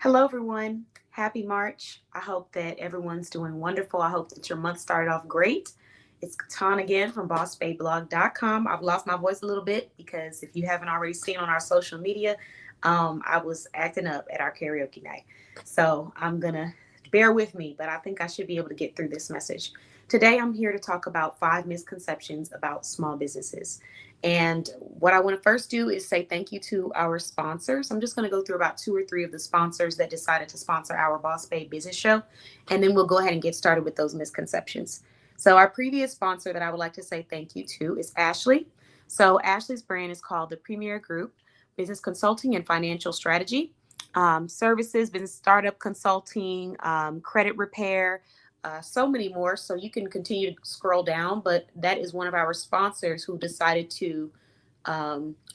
Hello, everyone. Happy March. I hope that everyone's doing wonderful. I hope that your month started off great. It's Katan again from bossbayblog.com. I've lost my voice a little bit because if you haven't already seen on our social media, I was acting up at our karaoke night. So I'm going to bear with me, but I think I should be able to get through this message. Today, I'm here to talk about 5 misconceptions about small businesses. And what I want to first do is say thank you to our sponsors. I'm just going to go through about 2 or 3 of the sponsors that decided to sponsor our Boss Babe Business Show, and then we'll go ahead and get started with those misconceptions. So, our previous sponsor that I would like to say thank you to is Ashley. So, Ashley's brand is called the Premier Group Business Consulting and Financial Strategy. Services, business startup consulting, credit repair, so many more. So you can continue to scroll down, but that is one of our sponsors who decided to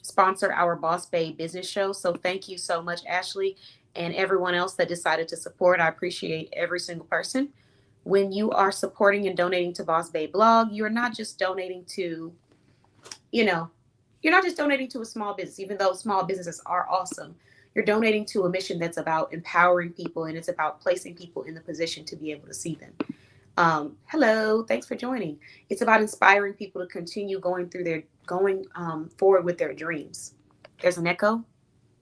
sponsor our Boss Babe Business Show. So thank you so much, Ashley, and everyone else that decided to support. I appreciate every single person. When you are supporting and donating to Boss Babe Blog, you're not just donating to, you know, you're not just donating to a small business, even though small businesses are awesome. You're donating to a mission that's about empowering people, and it's about placing people in the position to be able to see them. Hello, thanks for joining. It's about inspiring people to continue going forward with their dreams. There's an echo.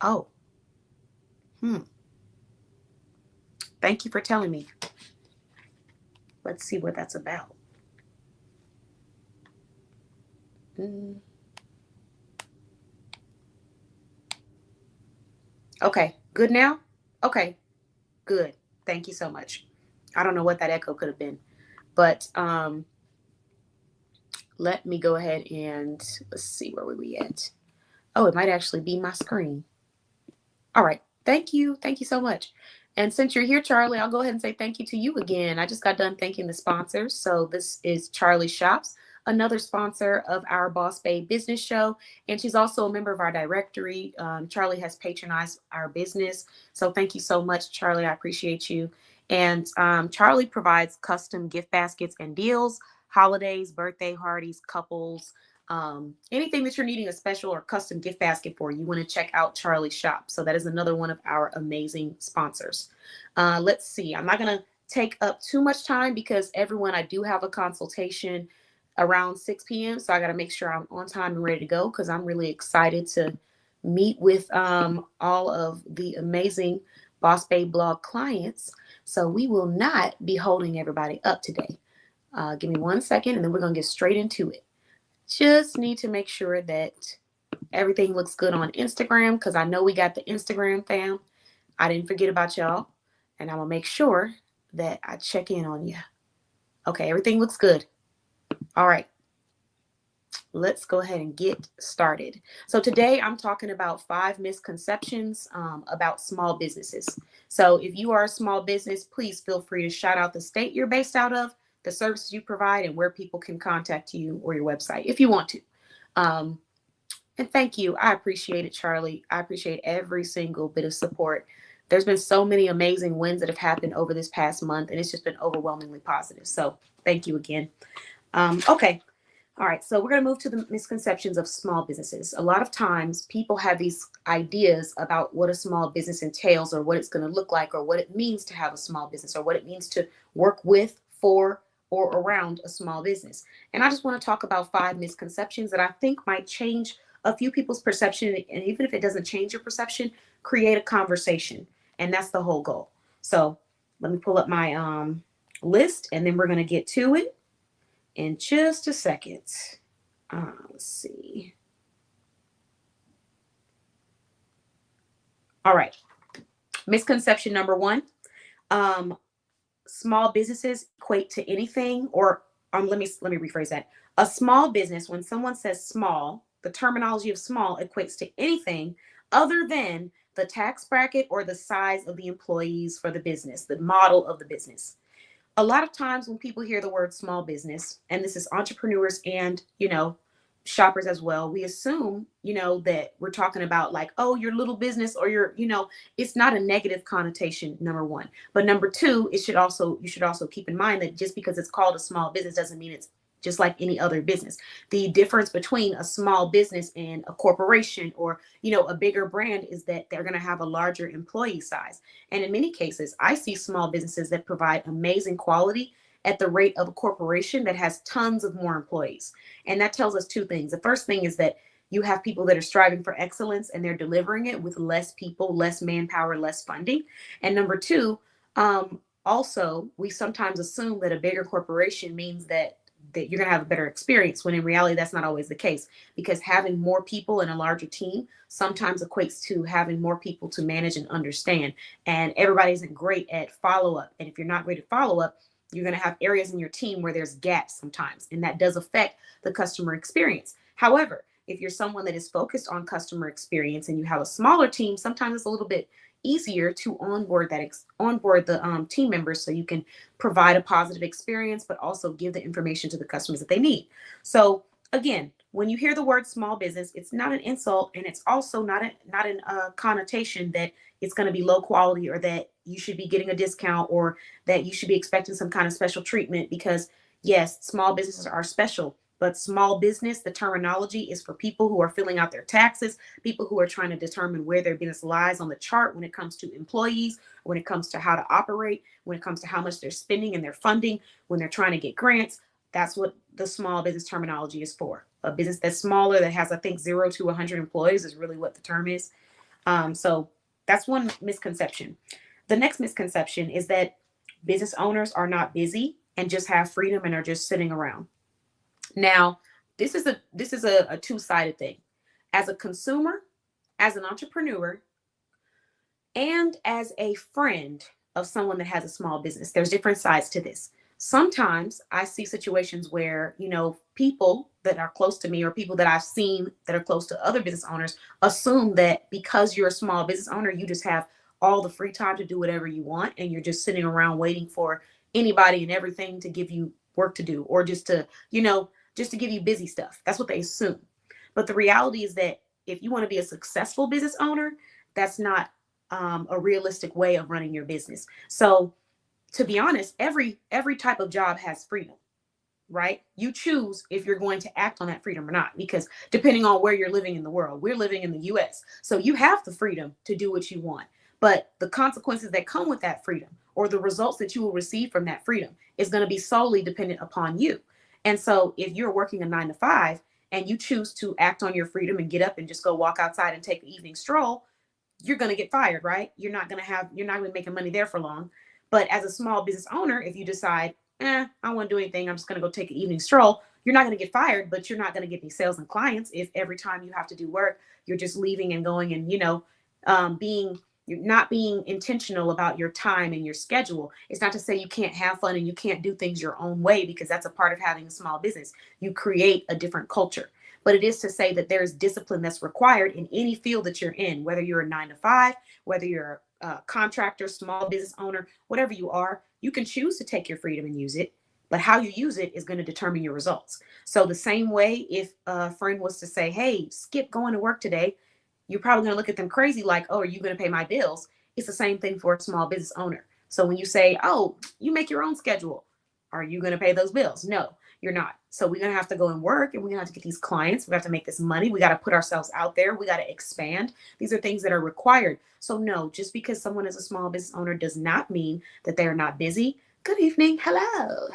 Oh, hmm. Thank you for telling me. Let's see what that's about. Mm. Okay, good now? Okay, good. Thank you so much. I don't know what that echo could have been, but let me go ahead and let's see where were we at. Oh, it might actually be my screen. All right. Thank you. Thank you so much. And since you're here, Charlie, I'll go ahead and say thank you to you again. I just got done thanking the sponsors. So this is Charlie Shops, another sponsor of our Boss Babe Business Show. And she's also a member of our directory. Charlie has patronized our business. So thank you so much, Charlie. I appreciate you. And Charlie provides custom gift baskets and deals, holidays, birthday parties, couples, anything that you're needing a special or custom gift basket for, you want to check out Charlie Shop. So that is another one of our amazing sponsors. Let's see. I'm not going to take up too much time because everyone, I do have a consultation around 6 p.m. So I got to make sure I'm on time and ready to go because I'm really excited to meet with all of the amazing Boss Babe blog clients. So we will not be holding everybody up today. Give me 1 second and then we're going to get straight into it. Just need to make sure that everything looks good on Instagram because I know we got the Instagram fam. I didn't forget about y'all. And I'm going to make sure that I check in on you. Okay, everything looks good. All right. Let's go ahead and get started. So today I'm talking about 5 misconceptions about small businesses. So if you are a small business, please feel free to shout out the state you're based out of, the services you provide, and where people can contact you or your website if you want to. And thank you. I appreciate it, Charlie. I appreciate every single bit of support. There's been so many amazing wins that have happened over this past month, and it's just been overwhelmingly positive. So thank you again. Okay. All right. So we're going to move to the misconceptions of small businesses. A lot of times people have these ideas about what a small business entails or what it's going to look like or what it means to have a small business or what it means to work with, for, or around a small business. And I just want to talk about 5 misconceptions that I think might change a few people's perception. And even if it doesn't change your perception, create a conversation. And that's the whole goal. So let me pull up my list and then we're going to get to it in just a second. Let's see. All right. Misconception number 1. Small businesses equate to anything or let me rephrase that. A small business, when someone says small, the terminology of small equates to anything other than the tax bracket or the size of the employees for the business, the model of the business. A lot of times when people hear the word small business, and this is entrepreneurs and, shoppers as well, we assume, that we're talking about like, oh, your little business or your, it's not a negative connotation, number 1. But number 2, you should also keep in mind that just because it's called a small business doesn't mean it's just like any other business. The difference between a small business and a corporation or, a bigger brand is that they're going to have a larger employee size. And in many cases, I see small businesses that provide amazing quality at the rate of a corporation that has tons of more employees. And that tells us two things. The first thing is that you have people that are striving for excellence and they're delivering it with less people, less manpower, less funding. And number two, also, we sometimes assume that a bigger corporation means that you're going to have a better experience, when in reality that's not always the case, because having more people in a larger team sometimes equates to having more people to manage and understand, and everybody isn't great at follow-up. And if you're not great at follow-up, you're going to have areas in your team where there's gaps sometimes, and that does affect the customer experience. However, if you're someone that is focused on customer experience and you have a smaller team, sometimes it's a little bit easier to onboard the team members, so you can provide a positive experience, but also give the information to the customers that they need. So again, when you hear the word small business, it's not an insult, and it's also not a connotation that it's going to be low quality or that you should be getting a discount or that you should be expecting some kind of special treatment, because yes, small businesses are special. But small business, the terminology is for people who are filling out their taxes, people who are trying to determine where their business lies on the chart when it comes to employees, when it comes to how to operate, when it comes to how much they're spending and their funding, when they're trying to get grants. That's what the small business terminology is for. A business that's smaller, that has, I think, 0 to 100 employees is really what the term is. So that's one misconception. The next misconception is that business owners are not busy and just have freedom and are just sitting around. Now, this is a two-sided thing. As a consumer, as an entrepreneur, and as a friend of someone that has a small business, there's different sides to this. Sometimes I see situations where, people that are close to me or people that I've seen that are close to other business owners assume that because you're a small business owner, you just have all the free time to do whatever you want, and you're just sitting around waiting for anybody and everything to give you work to do, or just to give you busy stuff. That's what they assume. But the reality is that if you want to be a successful business owner, that's not a realistic way of running your business. So to be honest, every type of job has freedom, right? You choose if you're going to act on that freedom or not, because depending on where you're living in the world, we're living in the US. So you have the freedom to do what you want, but the consequences that come with that freedom or the results that you will receive from that freedom is going to be solely dependent upon you. And so if you're working a 9 to 5 and you choose to act on your freedom and get up and just go walk outside and take an evening stroll, you're going to get fired, right? You're not going to be making money there for long. But as a small business owner, if you decide, I don't want to do anything, I'm just going to go take an evening stroll, you're not going to get fired, but you're not going to get any sales and clients if every time you have to do work, you're just leaving and going and, you're not being intentional about your time and your schedule. It's not to say you can't have fun and you can't do things your own way, because that's a part of having a small business. You create a different culture. But it is to say that there's discipline that's required in any field that you're in, whether you're a 9 to 5, whether you're a contractor, small business owner, whatever you are, you can choose to take your freedom and use it. But how you use it is going to determine your results. So the same way, if a friend was to say, hey, skip going to work today, you're probably going to look at them crazy like, oh, are you going to pay my bills? It's the same thing for a small business owner. So when you say, oh, you make your own schedule, are you going to pay those bills? No, you're not. So we're going to have to go and work, and we're going to have to get these clients. We have to make this money. We got to put ourselves out there. We got to expand. These are things that are required. So no, just because someone is a small business owner does not mean that they are not busy. Good evening. Hello.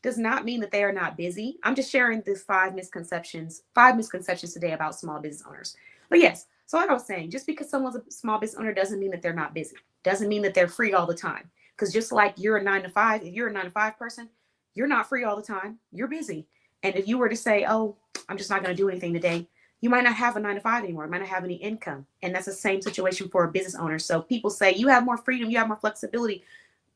Does not mean that they are not busy. I'm just sharing this five misconceptions today about small business owners. But yes, so like I was saying, just because someone's a small business owner doesn't mean that they're not busy. Doesn't mean that they're free all the time. Because just like you're a 9 to 5, if you're a 9 to 5 person, you're not free all the time. You're busy. And if you were to say, oh, I'm just not going to do anything today, you might not have a 9 to 5 anymore. You might not have any income. And that's the same situation for a business owner. So people say you have more freedom, you have more flexibility.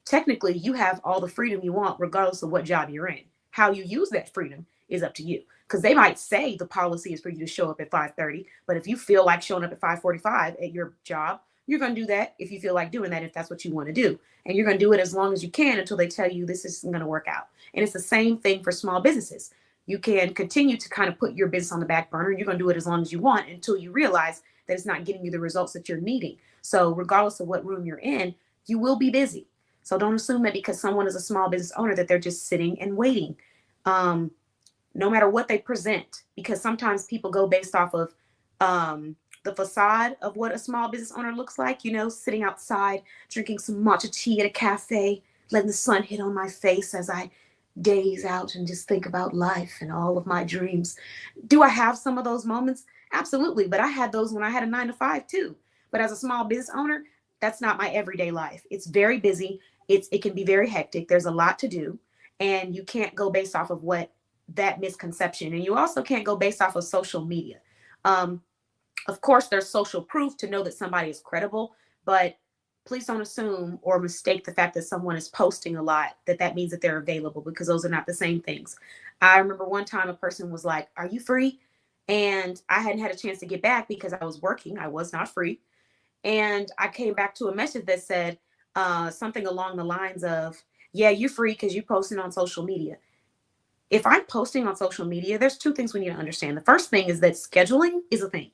Technically, you have all the freedom you want, regardless of what job you're in. How you use that freedom is up to you. Because they might say the policy is for you to show up at 5:30, but if you feel like showing up at 5:45 at your job, you're going to do that if you feel like doing that, if that's what you want to do. And you're going to do it as long as you can until they tell you this isn't going to work out. And it's the same thing for small businesses. You can continue to kind of put your business on the back burner. You're going to do it as long as you want until you realize that it's not getting you the results that you're needing. So regardless of what room you're in, you will be busy. So don't assume that because someone is a small business owner that they're just sitting and waiting. Um, no matter what they present, because sometimes people go based off of the facade of what a small business owner looks like, sitting outside, drinking some matcha tea at a cafe, letting the sun hit on my face as I gaze out and just think about life and all of my dreams. Do I have some of those moments? Absolutely. But I had those when I had a 9 to 5 too. But as a small business owner, that's not my everyday life. It's very busy. It can be very hectic. There's a lot to do. And you can't go based off of what that misconception. And you also can't go based off of social media. Um, of course, there's social proof to know that somebody is credible, but please don't assume or mistake the fact that someone is posting a lot that means that they're available, because those are not the same things. I remember one time a person was like, "Are you free?" And I hadn't had a chance to get back because I was working. I was not free. And I came back to a message that said something along the lines of, "Yeah, you're free because you're posting on social media." If I'm posting on social media, there's two things we need to understand. The first thing is that scheduling is a thing.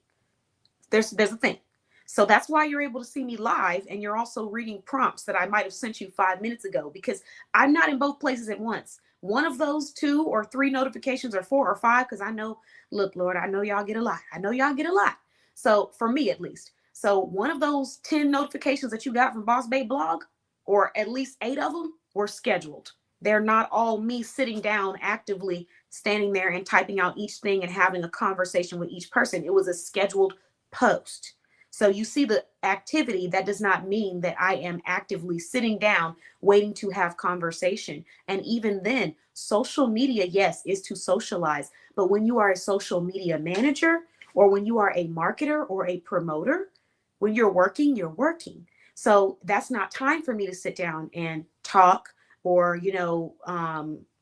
There's a thing. So that's why you're able to see me live, and you're also reading prompts that I might have sent you 5 minutes ago, because I'm not in both places at once. One of those 2 or 3 notifications, or 4 or 5, because I know, look, Lord, I know y'all get a lot. I know y'all get a lot. So for me at least. So one of those 10 notifications that you got from Boss Babe blog, or at least 8 of them, were scheduled. They're not all me sitting down actively standing there and typing out each thing and having a conversation with each person. It was a scheduled post. So you see the activity. That does not mean that I am actively sitting down waiting to have conversation. And even then, social media, yes, is to socialize. But when you are a social media manager, or when you are a marketer or a promoter, when you're working, you're working. So that's not time for me to sit down and talk, or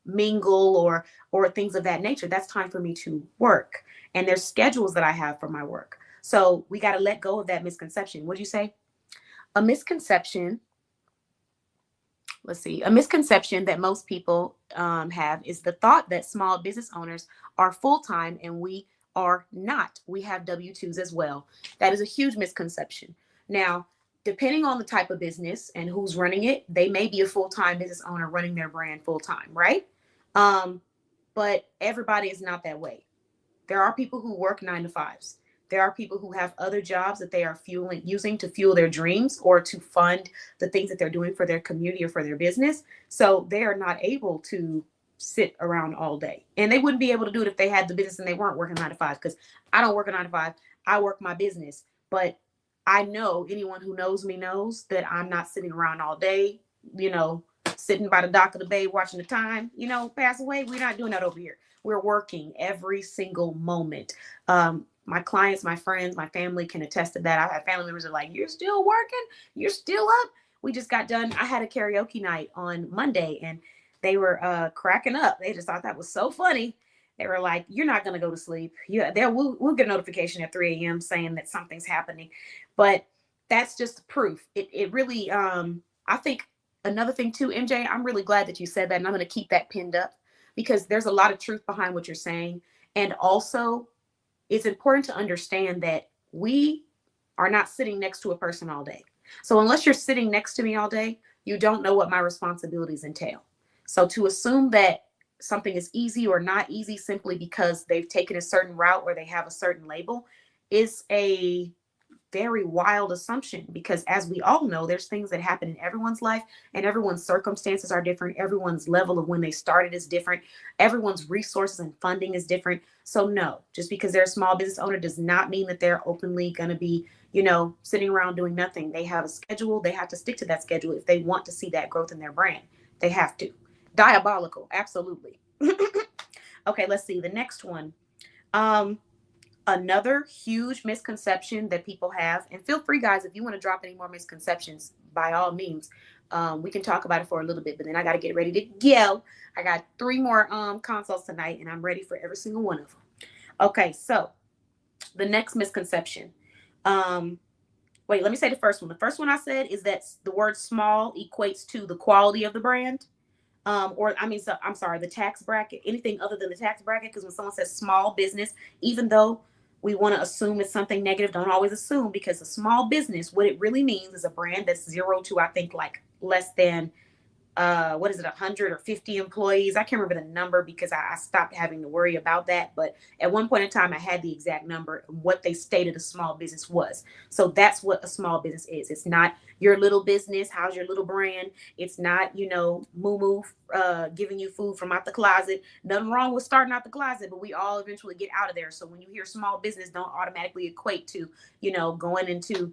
mingle, or things of that nature. That's time for me to work. And there's schedules that I have for my work. So we got to let go of that misconception. What'd you say? A misconception, let's see, a misconception that most people have is the thought that small business owners are full time, and we are not. We have W-2s as well. That is a huge misconception. Now, depending on the type of business and who's running it, they may be a full time business owner running their brand full time, right? Um, but everybody is not that way. There are people who work 9 to 5s. There are people who have other jobs that they are using to fuel their dreams, or to fund the things that they're doing for their community or for their business. So they are not able to sit around all day. And they wouldn't be able to do it if they had the business and they weren't working 9 to 5, because I don't work a 9 to 5. I work my business. But I know, anyone who knows me knows that I'm not sitting around all day, you know, sitting by the dock of the bay watching the time, pass away. We're not doing that over here. We're working every single moment. My clients, my friends, my family can attest to that. I have family members that are like, "You're still working? You're still up?" We just got done. I had a karaoke night on Monday, and they were cracking up. They just thought that was so funny. They were like, "You're not going to go to sleep. Yeah, we'll get a notification at 3 a.m. saying that something's happening." But that's just proof. It really, I think another thing too, MJ, I'm really glad that you said that, and I'm going to keep that pinned up, because there's a lot of truth behind what you're saying. And also, it's important to understand that we are not sitting next to a person all day. So unless you're sitting next to me all day, you don't know what my responsibilities entail. So to assume that something is easy or not easy simply because they've taken a certain route or they have a certain label is a very wild assumption, because as we all know, there's things that happen in everyone's life, and everyone's circumstances are different. Everyone's level of when they started is different. Everyone's resources and funding is different. So no, just because they're a small business owner does not mean that they're openly going to be, sitting around doing nothing. They have a schedule. They have to stick to that schedule if they want to see that growth in their brand. They have to. Diabolical. Absolutely. Okay, let's see the next one. Um, Another huge misconception that people have, and feel free, guys, if you want to drop any more misconceptions, by all means, we can talk about it for a little bit, but then I got to get ready to go. I got 3 more consults tonight, and I'm ready for every single one of them. Okay, so the next misconception. Wait, let me say the first one. The first one I said is that the word small equates to the quality of the brand. I'm sorry, the tax bracket, anything other than the tax bracket. Because when someone says small business, even though we want to assume it's something negative, don't always assume, because a small business, what it really means is a brand that's 0 to, I think, like less than what is it, 100 or 50 employees. I can't remember the number because I stopped having to worry about that. But at one point in time, I had the exact number, what they stated a small business was. So that's what a small business is. It's not your little business. How's your little brand? It's not, moo moo giving you food from out the closet. Nothing wrong with starting out the closet, but we all eventually get out of there. So when you hear small business, don't automatically equate to, going into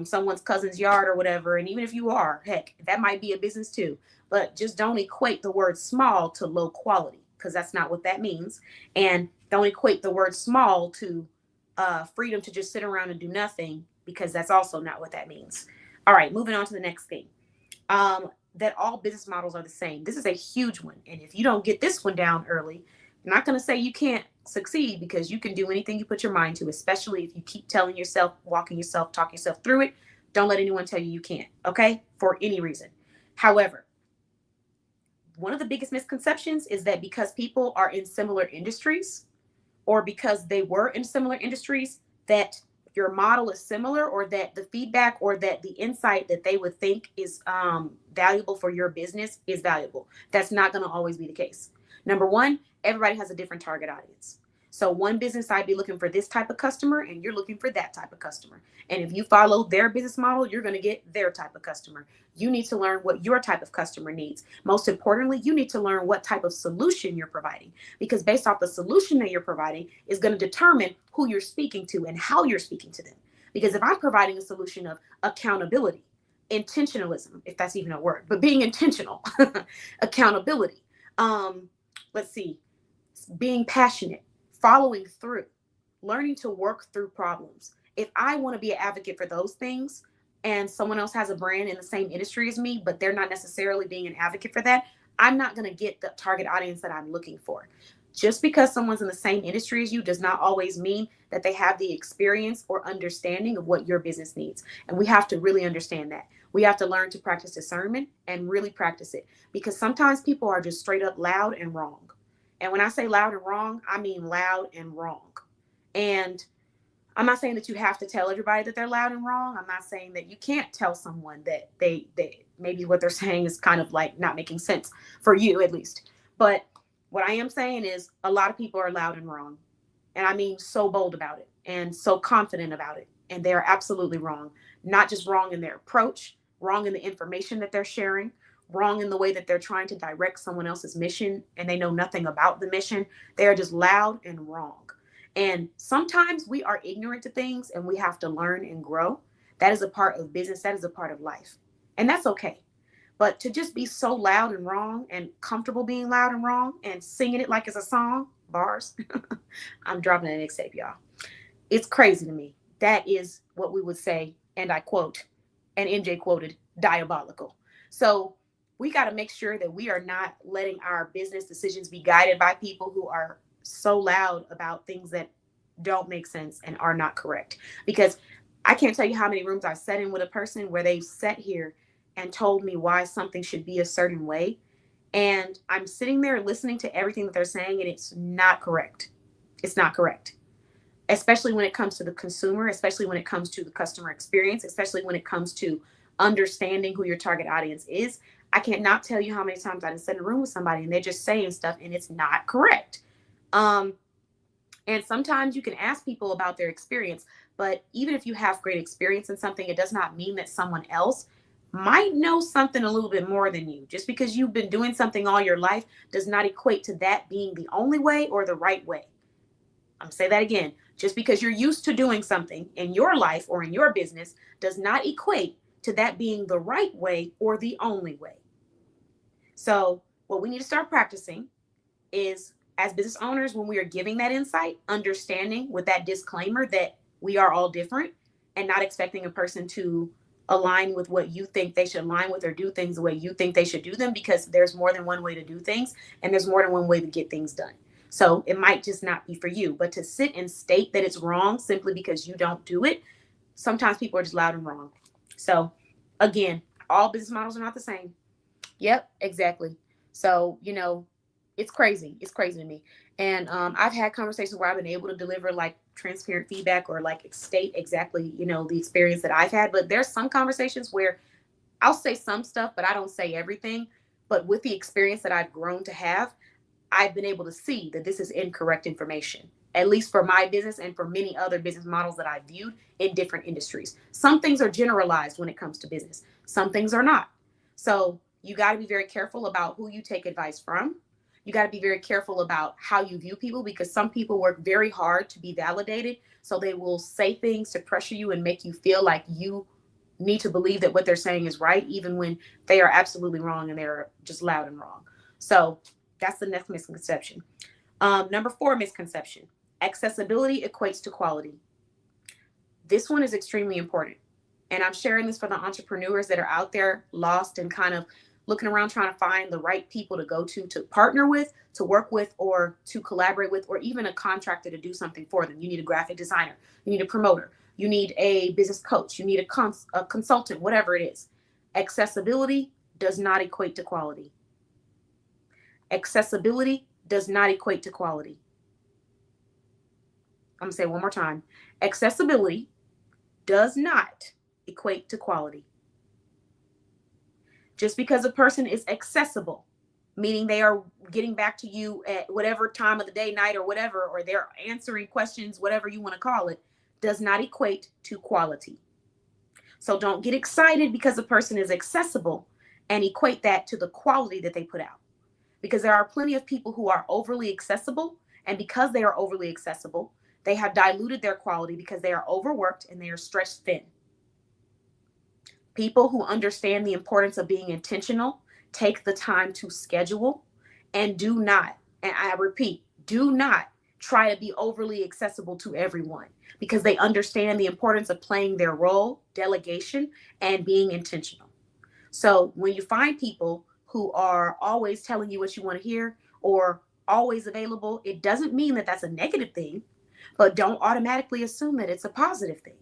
someone's cousin's yard or whatever. And even if you are, heck, that might be a business too. But just don't equate the word small to low quality, because that's not what that means. And don't equate the word small to freedom to just sit around and do nothing, because that's also not what that means. All right, moving on to the next thing. That all business models are the same. This is a huge one. And if you don't get this one down early, I'm not going to say you can't succeed, because you can do anything you put your mind to, especially if you keep telling yourself, walking yourself, talking yourself through it. Don't let anyone tell you you can't, okay? For any reason. However, one of the biggest misconceptions is that because people are in similar industries, or because they were in similar industries, that your model is similar, or that the feedback or that the insight that they would think is valuable for your business is valuable. That's not going to always be the case. Number one, everybody has a different target audience. So one business I'd be looking for this type of customer, and you're looking for that type of customer. And if you follow their business model, you're going to get their type of customer. You need to learn what your type of customer needs. Most importantly, you need to learn what type of solution you're providing, because based off the solution that you're providing is going to determine who you're speaking to and how you're speaking to them. Because if I'm providing a solution of accountability, intentionalism, if that's even a word, but being intentional, accountability, let's see, being passionate, following through, learning to work through problems. If I want to be an advocate for those things, and someone else has a brand in the same industry as me, but they're not necessarily being an advocate for that, I'm not going to get the target audience that I'm looking for. Just because someone's in the same industry as you does not always mean that they have the experience or understanding of what your business needs. And we have to really understand that. We have to learn to practice discernment and really practice it, because sometimes people are just straight up loud and wrong. And when I say loud and wrong, I mean loud and wrong. And I'm not saying that you have to tell everybody that they're loud and wrong. I'm not saying that you can't tell someone that they maybe what they're saying is kind of like not making sense for you, at least. But what I am saying is a lot of people are loud and wrong. And I mean so bold about it and so confident about it. And they are absolutely wrong. Not just wrong in their approach, wrong in the information that they're sharing, wrong in the way that they're trying to direct someone else's mission and they know nothing about the mission. They are just loud and wrong. And sometimes we are ignorant to things and we have to learn and grow. That is a part of business. That is a part of life. And that's okay. But to just be so loud and wrong and comfortable being loud and wrong and singing it like it's a song, bars, I'm dropping an mixtape, y'all. It's crazy to me. That is what we would say, and I quote, and MJ quoted, diabolical. So we got to make sure that we are not letting our business decisions be guided by people who are so loud about things that don't make sense and are not correct. Because I can't tell you how many rooms I've sat in with a person where they've sat here and told me why something should be a certain way. And I'm sitting there listening to everything that they're saying, and it's not correct. It's not correct. Especially when it comes to the consumer, especially when it comes to the customer experience, especially when it comes to understanding who your target audience is. I can't not tell you how many times I done sat in a room with somebody and they're just saying stuff and it's not correct. And sometimes you can ask people about their experience, but even if you have great experience in something, it does not mean that someone else might know something a little bit more than you. Just because you've been doing something all your life does not equate to that being the only way or the right way. I'm going to say that again. Just because you're used to doing something in your life or in your business does not equate to that being the right way or the only way. So what we need to start practicing is, as business owners, when we are giving that insight, understanding with that disclaimer that we are all different and not expecting a person to align with what you think they should align with or do things the way you think they should do them, because there's more than one way to do things and there's more than one way to get things done. So it might just not be for you, but to sit and state that it's wrong simply because you don't do it, sometimes people are just loud and wrong. So again, all business models are not the same. Yep, exactly. So, it's crazy. It's crazy to me. And I've had conversations where I've been able to deliver like transparent feedback or like state exactly, the experience that I've had. But there's some conversations where I'll say some stuff, but I don't say everything. But with the experience that I've grown to have, I've been able to see that this is incorrect information, at least for my business and for many other business models that I've viewed in different industries. Some things are generalized when it comes to business, some things are not. So you got to be very careful about who you take advice from. You got to be very careful about how you view people, because some people work very hard to be validated. So they will say things to pressure you and make you feel like you need to believe that what they're saying is right, even when they are absolutely wrong and they're just loud and wrong. So that's the next misconception. Number 4 misconception: accessibility equates to quality. This one is extremely important. And I'm sharing this for the entrepreneurs that are out there lost and kind of looking around trying to find the right people to go to partner with, to work with, or to collaborate with, or even a contractor to do something for them. You need a graphic designer, you need a promoter, you need a business coach, you need a consultant, whatever it is. Accessibility does not equate to quality. Accessibility does not equate to quality. I'm going to say it one more time. Accessibility does not equate to quality. Just because a person is accessible, meaning they are getting back to you at whatever time of the day, night, or whatever, or they're answering questions, whatever you want to call it, does not equate to quality. So don't get excited because a person is accessible and equate that to the quality that they put out. Because there are plenty of people who are overly accessible, and because they are overly accessible, they have diluted their quality because they are overworked and they are stretched thin. People who understand the importance of being intentional take the time to schedule and do not, and I repeat, do not try to be overly accessible to everyone, because they understand the importance of playing their role, delegation, and being intentional. So when you find people who are always telling you what you want to hear or always available, it doesn't mean that that's a negative thing, but don't automatically assume that it's a positive thing.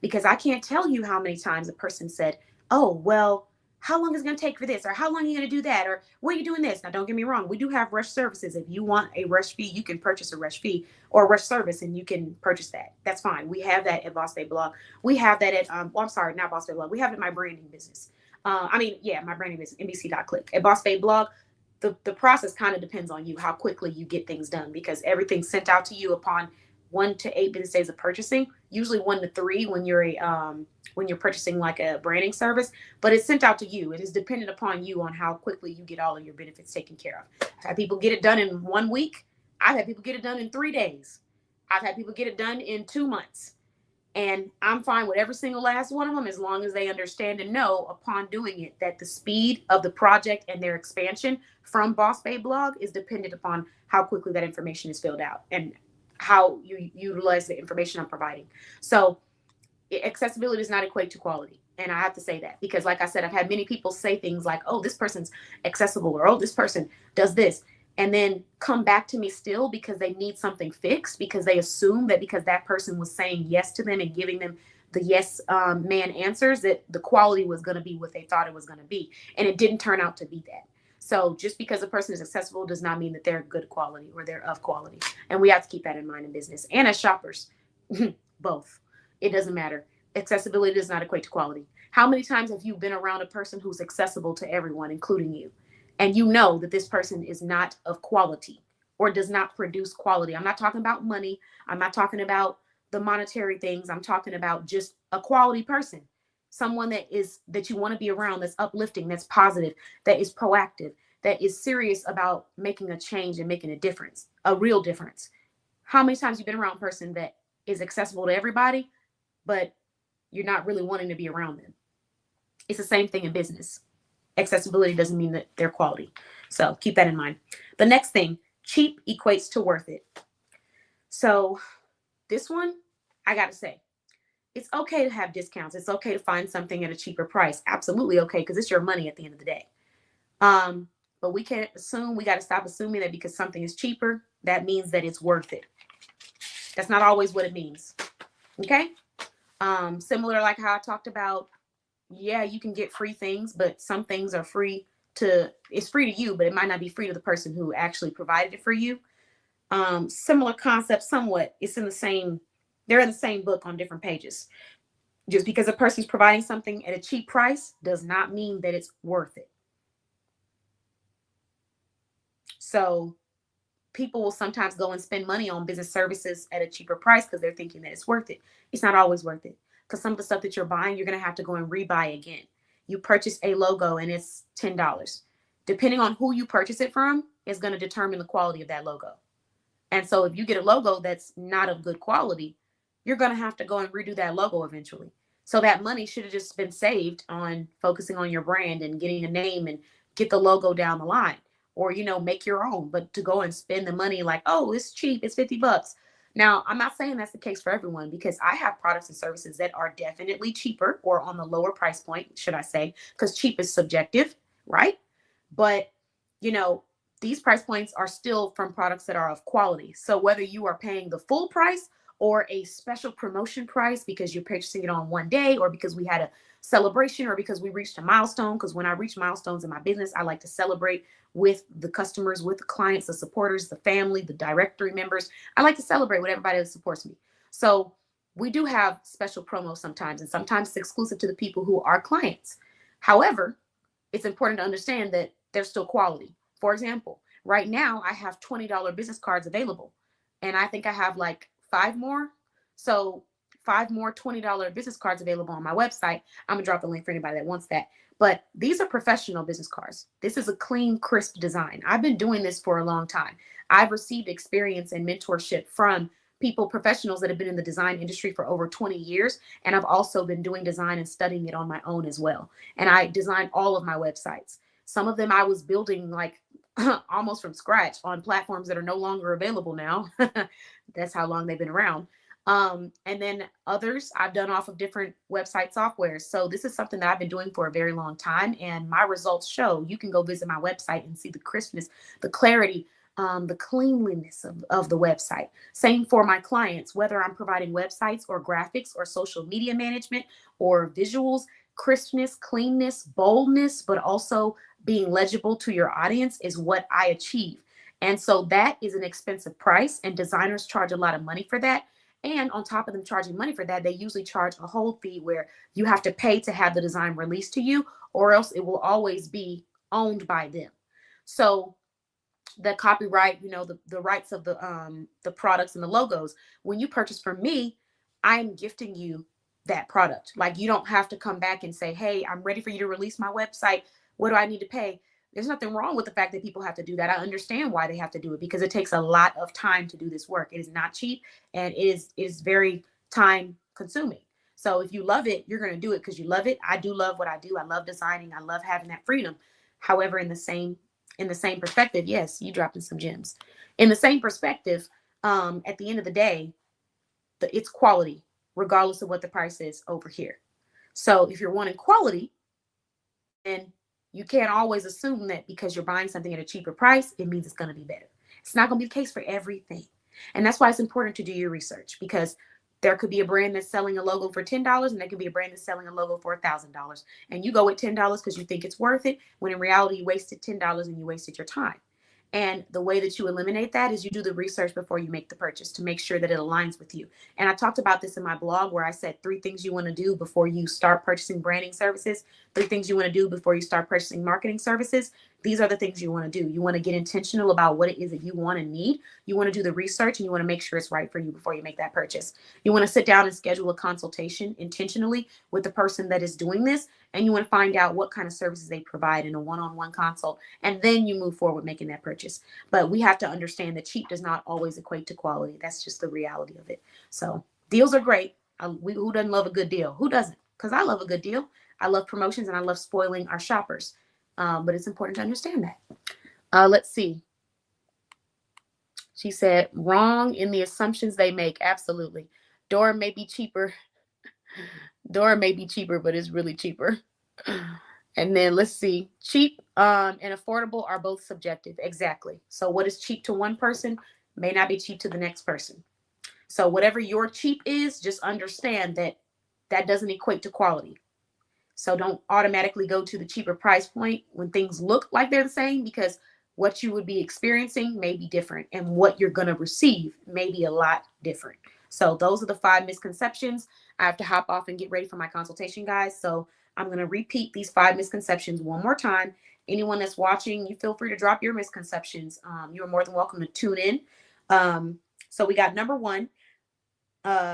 Because I can't tell you how many times a person said, oh, well, how long is it going to take for this? Or how long are you going to do that? Or when are you doing this? Now, don't get me wrong. We do have rush services. If you want a rush fee, you can purchase a rush fee or a rush service, and you can purchase that. That's fine. We have that at Boss Bay Blog. We have that at, I'm sorry, not Boss Bay Blog. We have it in my branding business. My branding business, NBC.click. At Boss Bay Blog, the process kind of depends on you, how quickly you get things done, because everything's sent out to you upon 1 to 8 business days of purchasing, usually 1 to 3 when you're purchasing like a branding service, but it's sent out to you. It is dependent upon you on how quickly you get all of your benefits taken care of. I've had people get it done in 1 week. I've had people get it done in 3 days. I've had people get it done in 2 months. And I'm fine with every single last one of them, as long as they understand and know upon doing it that the speed of the project and their expansion from Boss Bay Blog is dependent upon how quickly that information is filled out and how you utilize the information I'm providing. So accessibility does not equate to quality. And I have to say that because, like I said, I've had many people say things like, oh, this person's accessible, or oh, this person does this, and then come back to me still because they need something fixed, because they assume that because that person was saying yes to them and giving them the yes man answers, that the quality was going to be what they thought it was going to be. And it didn't turn out to be that. So just because a person is accessible does not mean that they're good quality or they're of quality. And we have to keep that in mind in business and as shoppers, both. It doesn't matter. Accessibility does not equate to quality. How many times have you been around a person who's accessible to everyone, including you, and you know that this person is not of quality or does not produce quality? I'm not talking about money. I'm not talking about the monetary things. I'm talking about just a quality person, someone that you want to be around, that's uplifting, that's positive, that is proactive, that is serious about making a change and making a difference, a real difference. How many times have you been around a person that is accessible to everybody, but you're not really wanting to be around them? It's the same thing in business. Accessibility doesn't mean that they're quality. So keep that in mind. The next thing, cheap equates to worth it. So this one, I got to say, it's okay to have discounts. It's okay to find something at a cheaper price. Absolutely okay, because it's your money at the end of the day. But we can't assume, we got to stop assuming that because something is cheaper, that means that it's worth it. That's not always what it means. Okay? Similar like how I talked about, yeah, you can get free things, but some things are it's free to you, but it might not be free to the person who actually provided it for you. Similar concept somewhat. They're in the same book on different pages. Just because a person's providing something at a cheap price does not mean that it's worth it. So people will sometimes go and spend money on business services at a cheaper price because they're thinking that it's worth it. It's not always worth it, because some of the stuff that you're buying, you're going to have to go and rebuy again. You purchase a logo and it's $10. Depending on who you purchase it from is going to determine the quality of that logo. And so if you get a logo that's not of good quality, you're going to have to go and redo that logo eventually. So that money should have just been saved on focusing on your brand and getting a name and get the logo down the line, or, make your own. But to go and spend the money like, oh, it's cheap, it's $50. Now, I'm not saying that's the case for everyone, because I have products and services that are definitely cheaper or on the lower price point, should I say, because cheap is subjective, right? But, you know, these price points are still from products that are of quality. So whether you are paying the full price or a special promotion price because you're purchasing it on one day, or because we had a celebration, or because we reached a milestone, because when I reach milestones in my business, I like to celebrate with the customers, with the clients, the supporters, the family, the directory members. I like to celebrate with everybody that supports me. So we do have special promos sometimes, and sometimes it's exclusive to the people who are clients. However, it's important to understand that there's still quality. For example, right now I have $20 business cards available, and I think I have like 5 more. So 5 more $20 business cards available on my website. I'm gonna drop the link for anybody that wants that. But these are professional business cards. This is a clean, crisp design. I've been doing this for a long time. I've received experience and mentorship from people, professionals that have been in the design industry for over 20 years. And I've also been doing design and studying it on my own as well. And I designed all of my websites. Some of them I was building like almost from scratch on platforms that are no longer available now. That's how long they've been around. And then others I've done off of different website softwares. So this is something that I've been doing for a very long time, and my results show. You can go visit my website and see the crispness, the clarity, the cleanliness of the website. Same for my clients, whether I'm providing websites or graphics or social media management or visuals. Crispness, cleanness, boldness, but also being legible to your audience is what I achieve. And so that is an expensive price, and designers charge a lot of money for that. And on top of them charging money for that, they usually charge a whole fee where you have to pay to have the design released to you, or else it will always be owned by them. So the copyright, the rights of the products and the logos, when you purchase from me, I'm gifting you that product. Like, you don't have to come back and say, hey, I'm ready for you to release my website. What do I need to pay? There's nothing wrong with the fact that people have to do that. I understand why they have to do it, because it takes a lot of time to do this work. It is not cheap, and it is very time consuming. So if you love it, you're going to do it because you love it. I do love what I do. I love designing. I love having that freedom. However, in the same perspective, yes, you dropped in some gems. In the same perspective, at the end of the day, it's quality, regardless of what the price is over here. So if you're wanting quality, then you can't always assume that because you're buying something at a cheaper price, it means it's going to be better. It's not going to be the case for everything. And that's why it's important to do your research, because there could be a brand that's selling a logo for $10, and there could be a brand that's selling a logo for $1,000. And you go with $10 because you think it's worth it, when in reality, you wasted $10 and you wasted your time. And the way that you eliminate that is you do the research before you make the purchase to make sure that it aligns with you. And I talked about this in my blog, where I said 3 things you want to do before you start purchasing branding services, 3 things you want to do before you start purchasing marketing services. These are the things you want to do. You want to get intentional about what it is that you want and need. You want to do the research, and you want to make sure it's right for you before you make that purchase. You want to sit down and schedule a consultation intentionally with the person that is doing this, and you want to find out what kind of services they provide in a one-on-one consult, and then you move forward making that purchase. But we have to understand that cheap does not always equate to quality. That's just the reality of it. So deals are great. Who doesn't love a good deal? Who doesn't? Because I love a good deal. I love promotions, and I love spoiling our shoppers. But it's important to understand that. Let's see. She said, wrong in the assumptions they make. Absolutely. Dora may be cheaper. Dora may be cheaper, but it's really cheaper. And then let's see. Cheap and affordable are both subjective. Exactly. So what is cheap to one person may not be cheap to the next person. So whatever your cheap is, just understand that that doesn't equate to quality. So don't automatically go to the cheaper price point when things look like they're the same, because what you would be experiencing may be different, and what you're going to receive may be a lot different. So those are the 5 misconceptions. I have to hop off and get ready for my consultation, guys. So I'm going to repeat these 5 misconceptions one more time. Anyone that's watching, you feel free to drop your misconceptions. You are more than welcome to tune in. So we got number 1,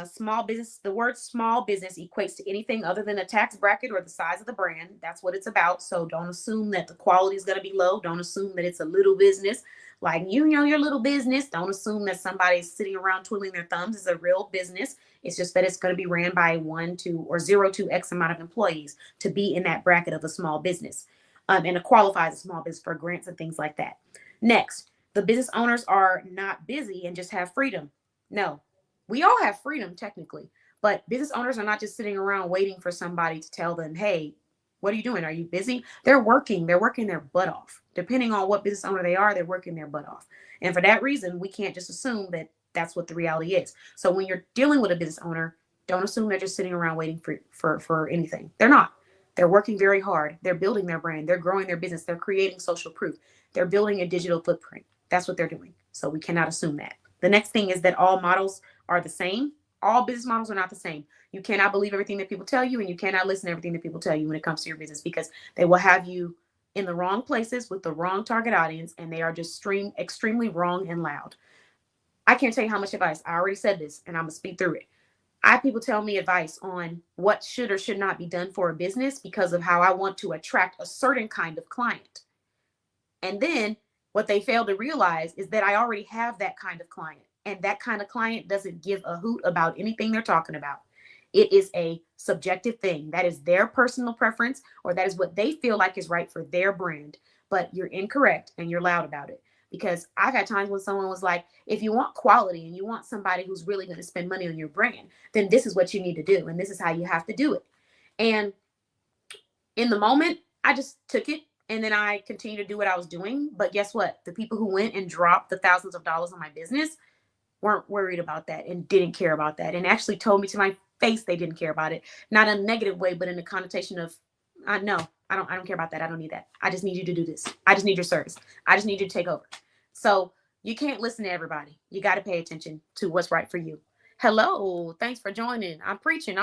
small business. The word small business equates to anything other than a tax bracket or the size of the brand. That's what it's about. So don't assume that the quality is going to be low. Don't assume that it's a little business. Like, you know, your little business. Don't assume that somebody's sitting around twiddling their thumbs is a real business. It's just that it's going to be ran by 1 to or 0 to X amount of employees to be in that bracket of a small business. And it qualifies a small business for grants and things like that. Next, the business owners are not busy and just have freedom. No, we all have freedom technically, but business owners are not just sitting around waiting for somebody to tell them, hey, what are you doing? Are you busy? They're working. They're working their butt off. Depending on what business owner they are, they're working their butt off. And for that reason, we can't just assume that that's what the reality is. So when you're dealing with a business owner, don't assume they're just sitting around waiting for anything. They're not. They're working very hard. They're building their brand. They're growing their business. They're creating social proof. They're building a digital footprint. That's what they're doing. So we cannot assume that. The next thing is that all models are the same. All business models are not the same. You cannot believe everything that people tell you, and you cannot listen to everything that people tell you when it comes to your business, because they will have you in the wrong places with the wrong target audience, and they are just extremely wrong and loud. I can't tell you how much advice. I already said this, and I'm going to speed through it. I have people tell me advice on what should or should not be done for a business because of how I want to attract a certain kind of client. And then what they fail to realize is that I already have that kind of client. And that kind of client doesn't give a hoot about anything they're talking about. It is a subjective thing. That is their personal preference, or that is what they feel like is right for their brand. But you're incorrect and you're loud about it. Because I've had times when someone was like, if you want quality and you want somebody who's really going to spend money on your brand, then this is what you need to do. And this is how you have to do it. And in the moment, I just took it and then I continued to do what I was doing. But guess what? The people who went and dropped the thousands of dollars on my business weren't worried about that and didn't care about that, and actually told me to my face they didn't care about it. Not in a negative way, but in the connotation of, no, I don't care about that. I don't need that. I just need you to do this. I just need your service. I just need you to take over. So you can't listen to everybody. You got to pay attention to what's right for you. Hello, thanks for joining. I'm preaching.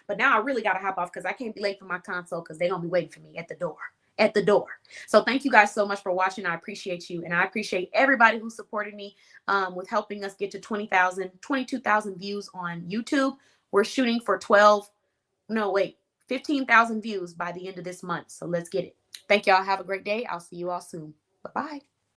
But now I really got to hop off because I can't be late for my consult because they're going to be waiting for me at the door. So thank you guys so much for watching. I appreciate you. And I appreciate everybody who supported me with helping us get to 22,000 views on YouTube. We're shooting for 15,000 views by the end of this month. So let's get it. Thank y'all. Have a great day. I'll see you all soon. Bye-bye.